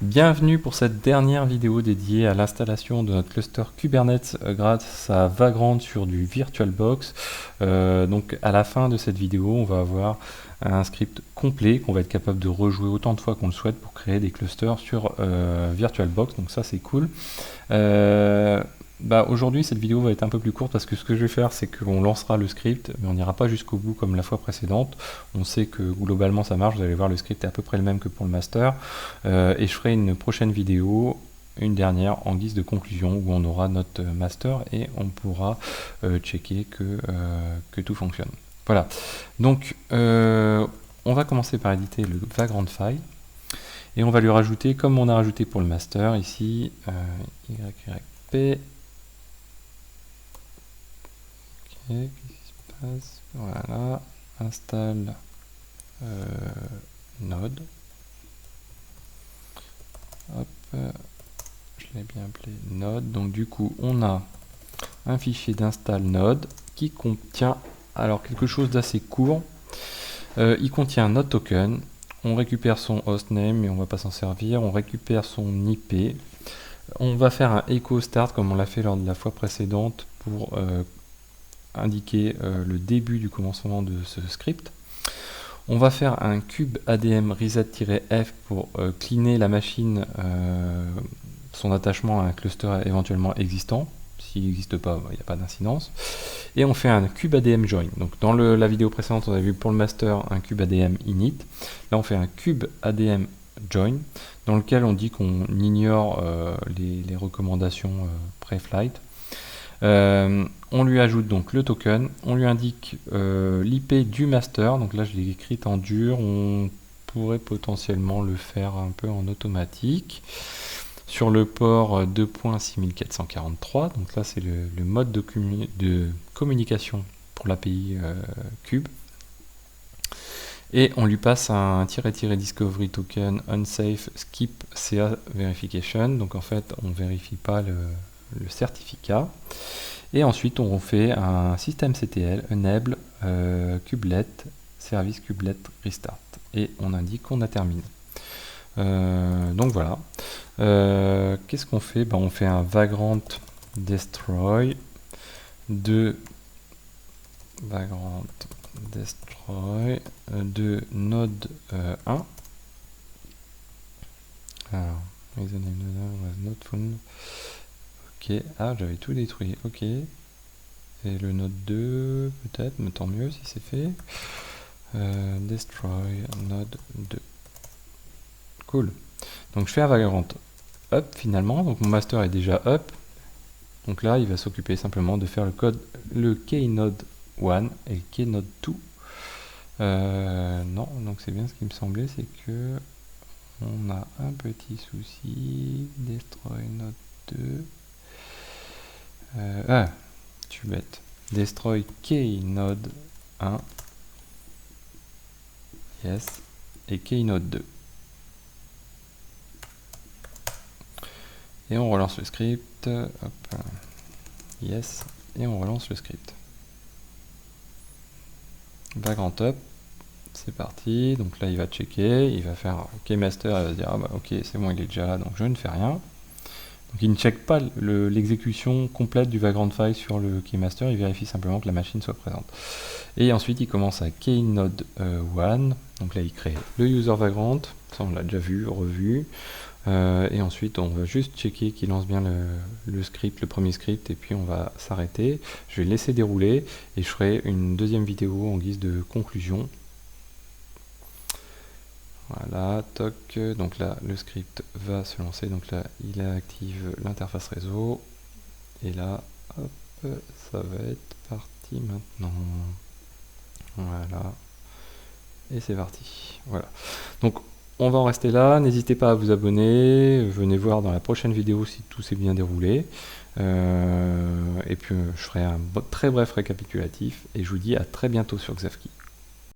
Bienvenue pour cette dernière vidéo dédiée à l'installation de notre cluster Kubernetes grâce à Vagrant sur du VirtualBox. Donc à la fin de cette vidéo, on va avoir un script complet qu'on va être capable de rejouer autant de fois qu'on le souhaite pour créer des clusters sur VirtualBox. Donc ça c'est cool. Aujourd'hui cette vidéo va être un peu plus courte parce que ce que je vais faire c'est qu'on lancera le script mais on n'ira pas jusqu'au bout comme la fois précédente. On sait que globalement ça marche, vous allez voir le script est à peu près le même que pour le master et je ferai une prochaine vidéo, une dernière en guise de conclusion où on aura notre master et on pourra checker que tout fonctionne. Voilà, donc on va commencer par éditer le Vagrant file. Et on va lui rajouter, comme on a rajouté pour le master, ici, YYP. Ok, qu'est-ce qui se passe? Voilà, installe node. Hop, je l'ai bien appelé node. Donc du coup, on a un fichier d'install node qui contient, alors quelque chose d'assez court. Il contient node token. On récupère son hostname, mais on ne va pas s'en servir. On récupère son IP. On va faire un echo start comme on l'a fait lors de la fois précédente pour indiquer le début du commencement de ce script. On va faire un cube ADM reset-f pour cleaner la machine, son attachement à un cluster éventuellement existant. S'il n'existe pas, il n'y a pas d'incidence. Et on fait un cube ADM join. Donc dans la vidéo précédente, on a vu pour le master un cube ADM init. Là, on fait un cube ADM join dans lequel on dit qu'on ignore les recommandations pré-flight. On lui ajoute donc le token, on lui indique l'IP du master, donc là je l'ai écrite en dur, on pourrait potentiellement le faire un peu en automatique. Sur le port 2.6443, donc là c'est le mode de communication pour l'API Kube. Et on lui passe un --discovery token unsafe skip CA verification, donc en fait on ne vérifie pas le certificat. Et ensuite on fait un systemctl enable kubelet service kubelet restart et on indique qu'on a terminé. Donc voilà. Qu'est-ce qu'on fait? On fait un vagrant destroy de vagrant destroy de node 1. Alors, was not found. Ok, ah j'avais tout détruit, ok. Et le node 2 peut-être, mais tant mieux si c'est fait. Destroy node 2. Cool. Donc je fais un vagrant up finalement, donc mon master est déjà up. Donc là il va s'occuper simplement de faire le code, le knode 1 et le knode 2. Non, donc c'est bien ce qui me semblait, c'est que on a un petit souci. Destroy node 2. Je suis bête. Destroy knode 1. Yes. Et knode 2. Et on relance le script. Hop. Yes. Et on relance le script. Vagrant up. C'est parti. Donc là, il va checker. Il va faire kmaster. Il va se dire, ah bah ok, c'est bon, il est déjà là, donc je ne fais rien. Donc il ne check pas l'exécution complète du vagrant file sur le keymaster, il vérifie simplement que la machine soit présente. Et ensuite il commence à knode 1, donc là il crée le user vagrant, ça on l'a déjà vu, revu. Et ensuite on va juste checker qu'il lance bien le script, le premier script, et puis on va s'arrêter. Je vais le laisser dérouler et je ferai une deuxième vidéo en guise de conclusion. Voilà, toc, donc là le script va se lancer, donc là il active l'interface réseau, et là, hop, ça va être parti maintenant. Voilà, et c'est parti, voilà. Donc on va en rester là, n'hésitez pas à vous abonner, venez voir dans la prochaine vidéo si tout s'est bien déroulé, et puis je ferai un très bref récapitulatif, et je vous dis à très bientôt sur Xavki.